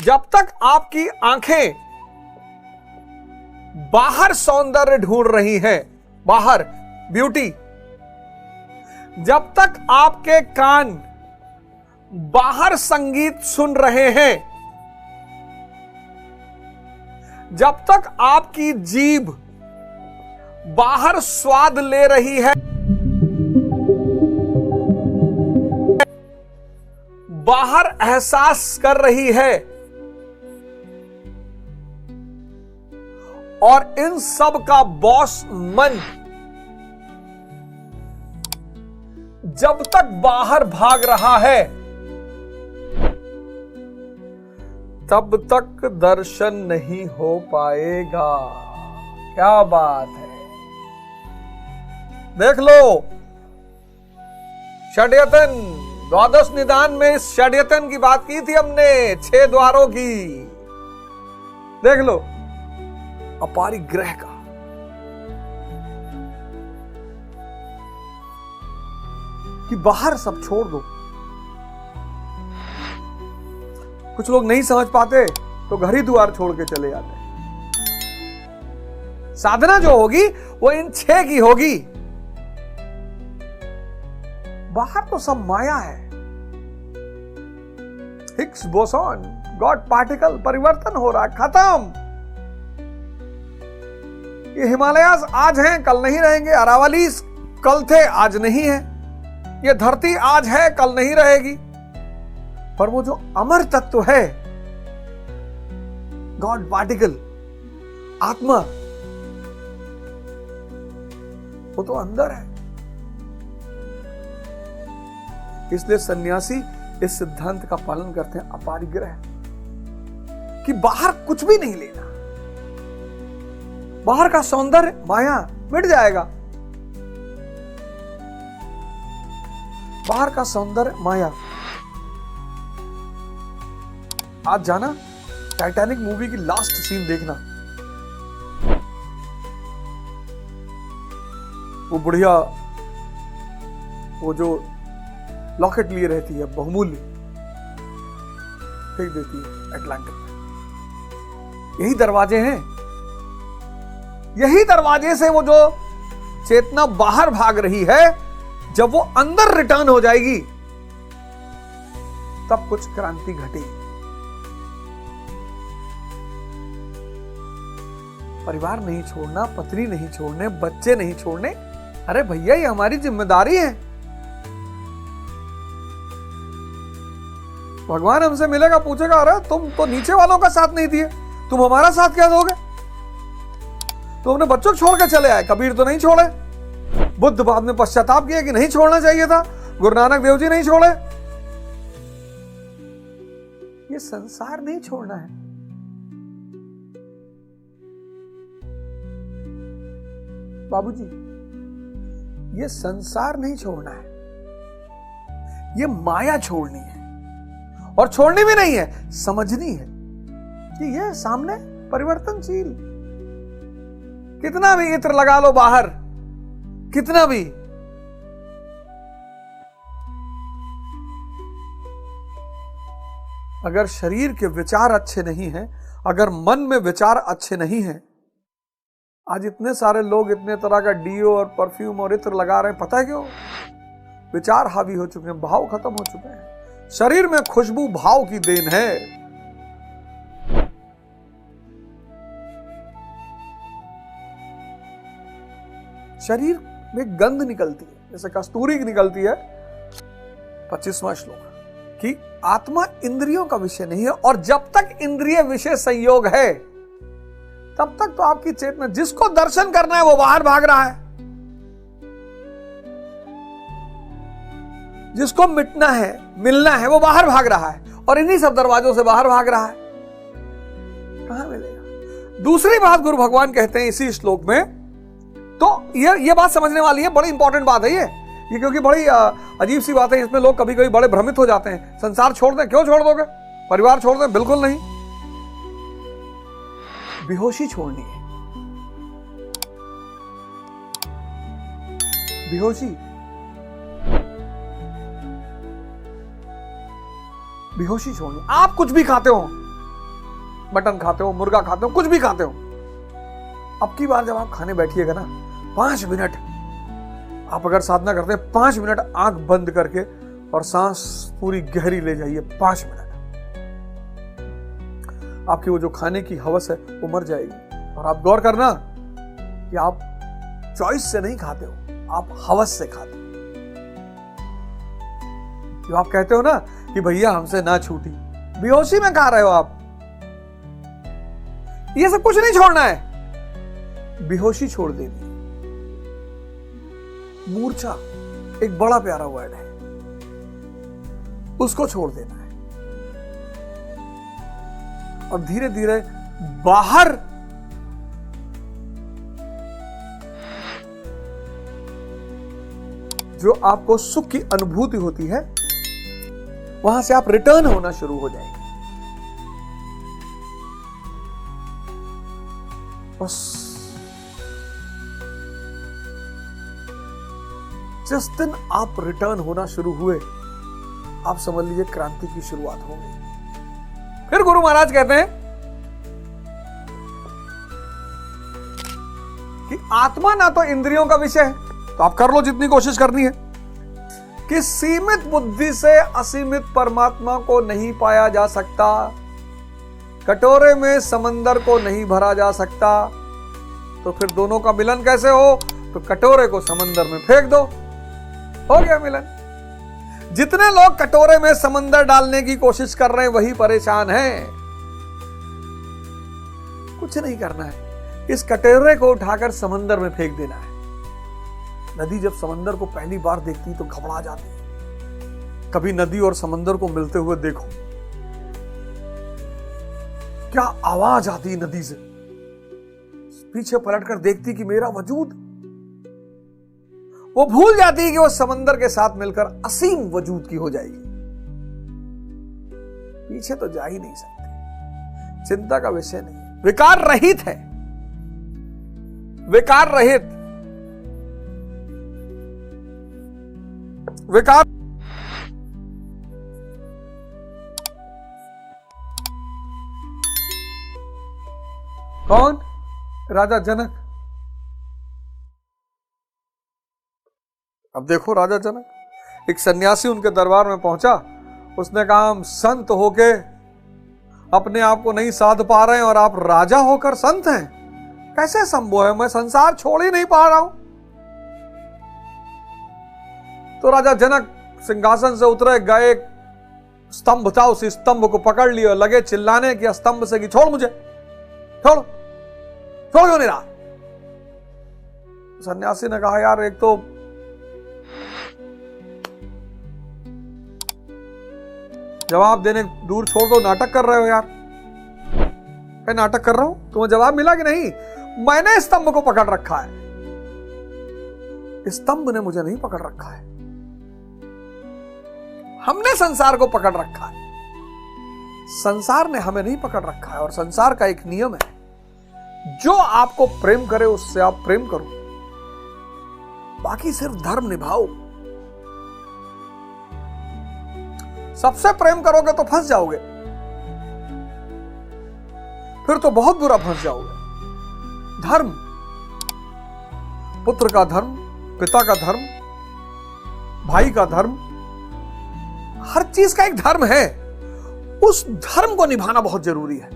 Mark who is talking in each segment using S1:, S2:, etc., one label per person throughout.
S1: जब तक आपकी आंखें बाहर सौंदर्य ढूंढ रही हैं, बाहर ब्यूटी, जब तक आपके कान बाहर संगीत सुन रहे हैं, जब तक आपकी जीभ बाहर स्वाद ले रही है, बाहर एहसास कर रही है, और इन सब का बॉस मन जब तक बाहर भाग रहा है, तब तक दर्शन नहीं हो पाएगा। क्या बात है, देख लो षड्यतन, द्वादश निदान में इस षड्यतन की बात की थी हमने, 6 द्वारों की। देख लो अपरिग्रह का, कि बाहर सब छोड़ दो। कुछ लोग नहीं समझ पाते तो घर ही द्वार छोड़ के चले जाते। साधना जो होगी वो इन 6 की होगी। बाहर तो सब माया है, हिग्स बोसॉन, गॉड पार्टिकल, परिवर्तन हो रहा है, खत्म। ये हिमालयास आज हैं कल नहीं रहेंगे, अरावलीज कल थे आज नहीं है, ये धरती आज है कल नहीं रहेगी, पर वो जो अमर तत्व है, गॉड पार्टिकल, आत्मा, वो तो अंदर है। इसलिए सन्यासी इस सिद्धांत का पालन करते हैं, अपरिग्रह, कि बाहर कुछ भी नहीं लेना। बाहर का सौंदर्य माया मिट जाएगा, बाहर का सौंदर्य माया। आज जाना टाइटैनिक मूवी की लास्ट सीन देखना, वो बुढ़िया वो जो लॉकेट लिए रहती है बहुमूल्य, फेंक देती है अटलांटिक में। यही दरवाजे हैं, यही दरवाजे से वो जो चेतना बाहर भाग रही है, जब वो अंदर रिटर्न हो जाएगी तब कुछ क्रांति घटेगी। परिवार नहीं छोड़ना, पत्नी नहीं छोड़ने, बच्चे नहीं छोड़ने। अरे भैया ये हमारी जिम्मेदारी है। भगवान हमसे मिलेगा, पूछेगा अरे तुम तो नीचे वालों का साथ नहीं दिए, तुम हमारा साथ क्या दोगे? तो अपने बच्चों को छोड़ के चले आए। कबीर तो नहीं छोड़े, बुद्ध बाद में पश्चाताप किया कि नहीं छोड़ना चाहिए था, गुरु नानक देव जी नहीं छोड़े। ये संसार नहीं छोड़ना है। बाबूजी, ये संसार नहीं छोड़ना है, ये माया छोड़नी है। और छोड़नी भी नहीं है, समझनी है कि ये सामने परिवर्तनशील। कितना भी इत्र लगा लो बाहर, कितना भी, अगर शरीर के विचार अच्छे नहीं हैं, अगर मन में विचार अच्छे नहीं हैं। आज इतने सारे लोग इतने तरह का डीओ और परफ्यूम और इत्र लगा रहे हैं, पता है क्यों? विचार हावी हो चुके हैं, भाव खत्म हो चुके हैं। शरीर में खुशबू भाव की देन है। शरीर में गंध निकलती है, जैसे कस्तूरी निकलती है। 25वां श्लोक कि आत्मा इंद्रियों का विषय नहीं है, और जब तक इंद्रिय विषय संयोग है तब तक तो आपकी चेतना, जिसको दर्शन करना है वो बाहर भाग रहा है, जिसको मिटना है, मिलना है, वो बाहर भाग रहा है, और इन्हीं सब दरवाजों से बाहर भाग रहा है। कहां मिलेगा? दूसरी बात गुरु भगवान कहते हैं इसी श्लोक में, तो ये बात समझने वाली है, बड़ी इंपॉर्टेंट बात है ये क्योंकि बड़ी अजीब सी बात है। इसमें लोग कभी कभी बड़े भ्रमित हो जाते हैं। संसार छोड़ दें? क्यों छोड़ दोगे? परिवार छोड़ दें? बिल्कुल नहीं। बेहोशी छोड़नी है, बेहोशी, बेहोशी छोड़नी। आप कुछ भी खाते हो, मटन खाते हो, मुर्गा खाते हो, कुछ भी खाते हो, अब की बार जब आप खाने बैठिएगा ना, 5 मिनट आप अगर साधना करते हैं, 5 मिनट आंख बंद करके और सांस पूरी गहरी ले जाइए, 5 मिनट, आपकी वो जो खाने की हवस है वो मर जाएगी। और आप गौर करना कि आप चॉइस से नहीं खाते हो, आप हवस से खाते हो। जो आप कहते हो ना कि भैया हमसे ना छूटी, बेहोशी में खा रहे हो आप। ये सब कुछ नहीं छोड़ना है, बेहोशी छोड़ देनी। मूर्छा एक बड़ा प्यारा वर्ड है, उसको छोड़ देना है और धीरे धीरे बाहर जो आपको सुख की अनुभूति होती है, वहां से आप रिटर्न होना शुरू हो जाएंगे। बस जिस दिन आप रिटर्न होना शुरू हुए, आप समझ लीजिए क्रांति की शुरुआत हो गई। फिर गुरु महाराज कहते हैं कि आत्मा ना तो इंद्रियों का विषय है, तो आप कर लो जितनी कोशिश करनी है, कि सीमित बुद्धि से असीमित परमात्मा को नहीं पाया जा सकता, कटोरे में समंदर को नहीं भरा जा सकता, तो फिर दोनों का मिलन कैसे हो? तो कटोरे को समंदर में फेंक दो, हो गया मिलन। जितने लोग कटोरे में समंदर डालने की कोशिश कर रहे हैं वही परेशान हैं। कुछ नहीं करना है, इस कटोरे को उठाकर समंदर में फेंक देना है। नदी जब समंदर को पहली बार देखती तो घबरा जाती है। कभी नदी और समंदर को मिलते हुए देखो, क्या आवाज आती नदी से, पीछे पलटकर देखती कि मेरा वजूद, वो भूल जाती है कि वो समंदर के साथ मिलकर असीम वजूद की हो जाएगी। पीछे तो जा ही नहीं सकते, चिंता का विषय नहीं है, विकार रहित है, विकार रहित, विकार। कौन? राजा जनक। अब देखो राजा जनक, एक सन्यासी उनके दरबार में पहुंचा, उसने कहा हम संत होके अपने आप को नहीं साध पा रहे हैं और आप राजा होकर संत हैं, कैसे संभव है? मैं संसार छोड़ ही नहीं पा रहा हूं। तो राजा जनक सिंहासन से उतरे, गए, स्तंभ था, उसी स्तंभ को पकड़ लिया, लगे चिल्लाने कि स्तंभ से कि छोड़ मुझे, छोड़, छोड़ क्यों नहीं रहा? सन्यासी ने कहा यार एक तो जवाब देने दूर छोड़ दो, नाटक कर रहे हो यार। मैं नाटक कर रहा हूं? तुम्हें जवाब मिला कि नहीं? मैंने स्तंभ को पकड़ रखा है, स्तंभ ने मुझे नहीं पकड़ रखा है, हमने संसार को पकड़ रखा है, संसार ने हमें नहीं पकड़ रखा है। और संसार का एक नियम है, जो आपको प्रेम करे उससे आप प्रेम करो, बाकी सिर्फ धर्म निभाओ। सबसे प्रेम करोगे तो फंस जाओगे, फिर तो बहुत बुरा फंस जाओगे। धर्म, पुत्र का धर्म, पिता का धर्म, भाई का धर्म, हर चीज का एक धर्म है, उस धर्म को निभाना बहुत जरूरी है।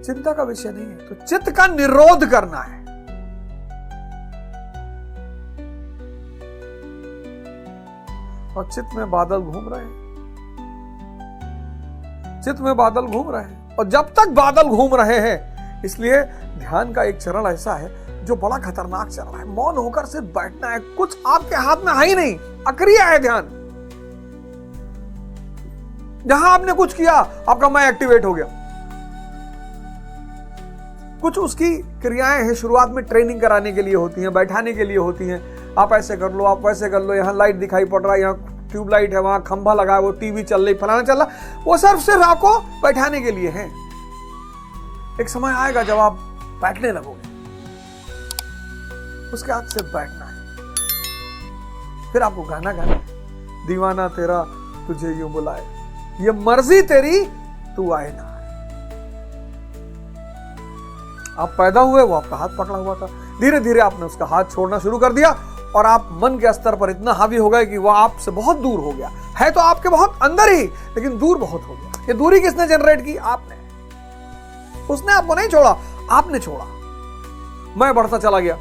S1: चिंता का विषय नहीं है, तो चित्त का निरोध करना है। और चित्त में बादल घूम रहे हैं, चित्त में बादल घूम रहे हैं, और जब तक बादल घूम रहे हैं, इसलिए ध्यान का एक चरण ऐसा है जो बड़ा खतरनाक चरण है। मौन होकर सिर्फ बैठना है, कुछ आपके हाथ में है ही नहीं, अक्रिया है ध्यान। जहां आपने कुछ किया, आपका मैं एक्टिवेट हो गया। कुछ उसकी क्रियाएं हैं, शुरुआत में ट्रेनिंग कराने के लिए होती हैं, बैठाने के लिए होती हैं। आप ऐसे कर लो, आप वैसे कर लो, यहाँ लाइट दिखाई पड़ रहा है, यहाँ ट्यूबलाइट है, वहां खंभा लगा है, वो टीवी चल रही, फलाना चल रहा, वो सिर्फ आपको बैठाने के लिए है। एक समय आएगा जब आप बैठने लगोगे, उसके हाथ से बैठना है। फिर आपको गाना गाना है, दीवाना तेरा तुझे यूं बुलाए, ये मर्जी तेरी तू आए ना। आप पैदा हुए, वो आपका हाथ पकड़ा हुआ था, धीरे धीरे आपने उसका हाथ छोड़ना शुरू कर दिया और आप मन के स्तर पर इतना हावी हो गए कि वह आपसे बहुत दूर हो गया। है तो आपके बहुत अंदर ही, लेकिन दूर बहुत हो गया। ये दूरी किसने जनरेट की? आपने। उसने आपको नहीं छोड़ा, आपने छोड़ा। मैं बढ़ता चला गया।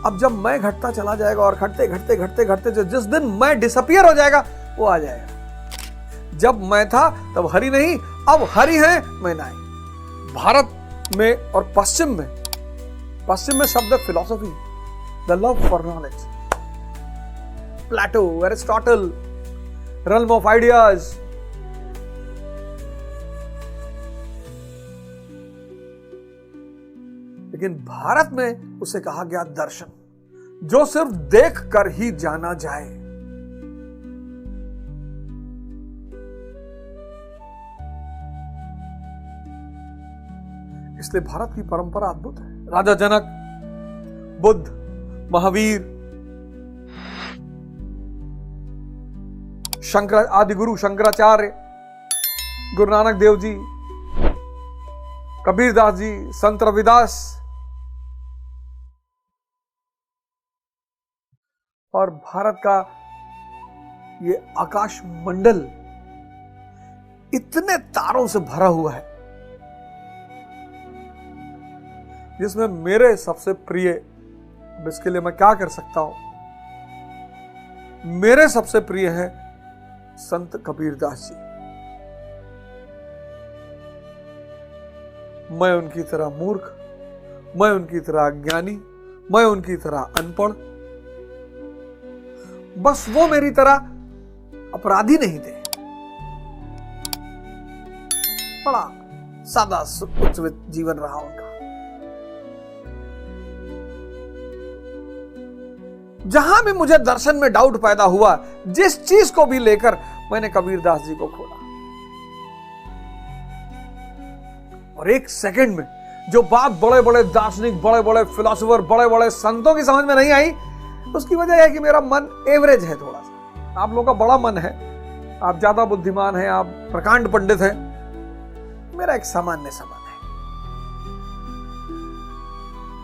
S1: अब जब मैं घटता चला जाएगा और घटते घटते घटते घटते जिस दिन मैं डिसअपियर हो जाएगा, वो आ जाएगा। जब मैं था तब हरि नहीं, अब हरि है मैं नहीं। भारत में और पश्चिम में शब्द है philosophy, the love for knowledge. Plato, Aristotle, realm of ideas। लेकिन भारत में उसे कहा गया दर्शन, जो सिर्फ देख कर ही जाना जाए। इसलिए भारत की परंपरा अद्भुत है। राजा जनक, बुद्ध, महावीर, शंकर आदि गुरु शंकराचार्य, गुरु नानक देव जी, कबीरदास जी, संत रविदास और भारत का ये आकाश मंडल इतने तारों से भरा हुआ है, जिसमें मेरे सबसे प्रिय, अब इसके लिए मैं क्या कर सकता हूं, मेरे सबसे प्रिय है संत कबीरदास जी। मैं उनकी तरह मूर्ख, मैं उनकी तरह अज्ञानी, मैं उनकी तरह अनपढ़, बस वो मेरी तरह अपराधी नहीं थे। बड़ा सादा उच्च जीवन रहा उनका। जहां भी मुझे दर्शन में डाउट पैदा हुआ, जिस चीज को भी लेकर, मैंने कबीरदास जी को खोला और एक सेकंड में जो बात बड़े बड़े दार्शनिक, बड़े बड़े फिलोसोफर, बड़े बड़े संतों की समझ में नहीं आई, उसकी वजह है कि मेरा मन एवरेज है थोड़ा सा। आप लोगों का बड़ा मन है, आप ज्यादा बुद्धिमान हैं, आप प्रकांड पंडित हैं, मेरा एक सामान्य मन है।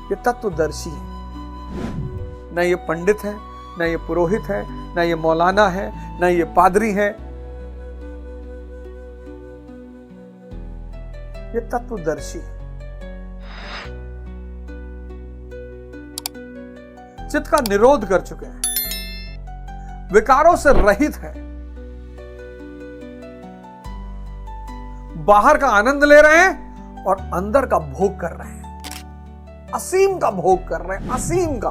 S1: ये तत्वदर्शी है, न ये पंडित है, न ये पुरोहित है, न ये मौलाना है, न ये पादरी है, ये तत्वदर्शी है। चित्त का निरोध कर चुके हैं, विकारों से रहित है, बाहर का आनंद ले रहे हैं और अंदर का भोग कर रहे हैं, असीम का भोग कर रहे हैं, असीम का।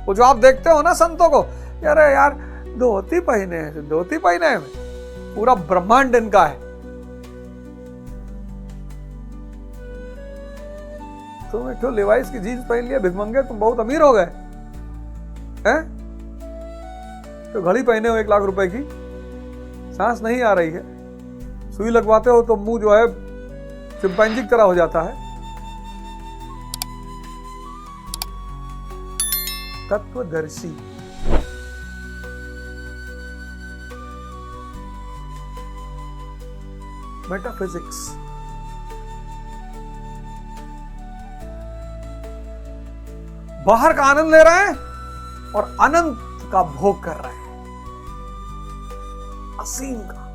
S1: वो जो आप देखते हो ना संतों को, यार धोती पहने हैं, धोती पहने हैं, पूरा ब्रह्मांड इनका है। तुम एक तो लेवाइस की जीन्स पहन लिया, भिखमंगे, तुम बहुत अमीर हो गए हैं? तो घड़ी पहने हो 1 लाख रुपए की, सांस नहीं आ रही है, सुई लगवाते हो तो मुंह जो है चिंपैंजी की तरह हो जाता है। तत्वदर्शी, मेटाफिजिक्स, बाहर का आनंद ले रहे हैं और अनंत का भोग कर रहे हैं, असीम का।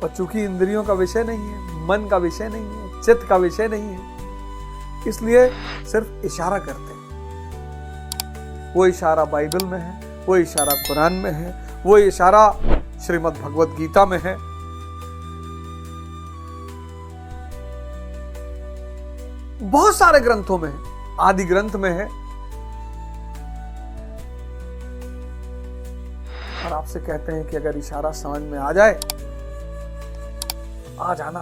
S1: और चूंकि इंद्रियों का विषय नहीं है, मन का विषय नहीं है, चित्त का विषय नहीं है, इसलिए सिर्फ इशारा करते हैं। वो इशारा बाइबल में है, वो इशारा कुरान में है, वो इशारा श्रीमद् भगवत गीता में है। बहुत सारे ग्रंथों में है, आदि ग्रंथ में है। और आपसे कहते हैं कि अगर इशारा समझ में आ जाए, आ जाना,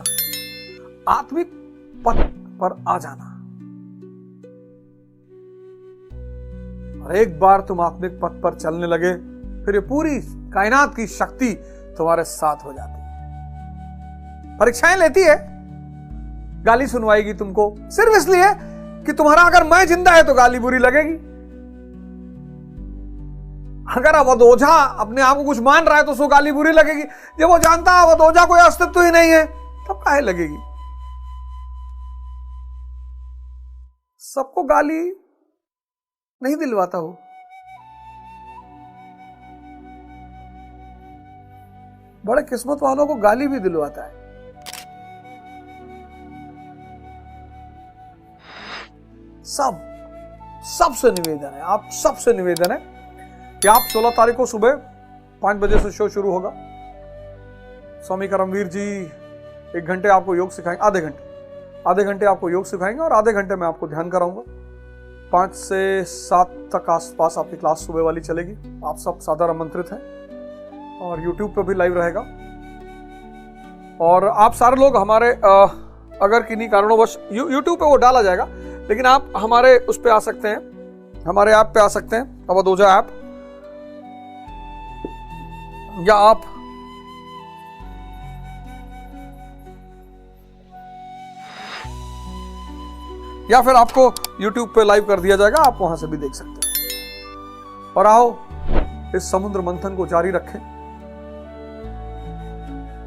S1: आत्मिक पथ पर आ जाना। और एक बार तुम आत्मिक पथ पर चलने लगे, फिर ये पूरी कायनात की शक्ति तुम्हारे साथ हो जाती है। परीक्षाएं लेती है, गाली सुनवाएगी तुमको, सिर्फ इसलिए कि तुम्हारा अगर मैं जिंदा है तो गाली बुरी लगेगी, अगर अवधोजा अपने आप को कुछ मान रहा है तो उसको गाली बुरी लगेगी। जब वो जानता है अवधोजा कोई अस्तित्व ही नहीं है तब काहे लगेगी। सबको गाली नहीं दिलवाता हो, बड़े किस्मत वालों को गाली भी दिलवाता है। सबसे निवेदन है, आप सबसे निवेदन है कि आप 16 तारीख को सुबह 5 बजे से शो शुरू होगा। स्वामी करमवीर जी 1 घंटे आपको योग सिखाएंगे, आधे घंटे आपको योग सिखाएंगे और आधे घंटे में आपको ध्यान कराऊंगा। 5 से 7 तक आसपास आपकी क्लास सुबह वाली चलेगी। आप सब सादर आमंत्रित हैं और YouTube पे भी लाइव रहेगा। और आप सारे लोग हमारे अगर किन्हीं कारणोंवश YouTube पे वो डाला जाएगा, लेकिन आप हमारे उस पे आ सकते हैं, हमारे ऐप पे आ सकते हैं, अवधोजा ऐप, या आप या फिर आपको YouTube पे लाइव कर दिया जाएगा, आप वहां से भी देख सकते हैं। और आओ इस समुद्र मंथन को जारी रखें,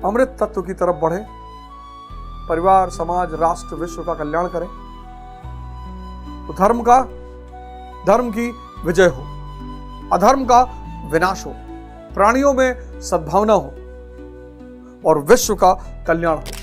S1: अमृत तत्व की तरफ बढ़े, परिवार, समाज, राष्ट्र, विश्व का कल्याण करें। तो धर्म की विजय हो, अधर्म का विनाश हो, प्राणियों में सद्भावना हो और विश्व का कल्याण हो।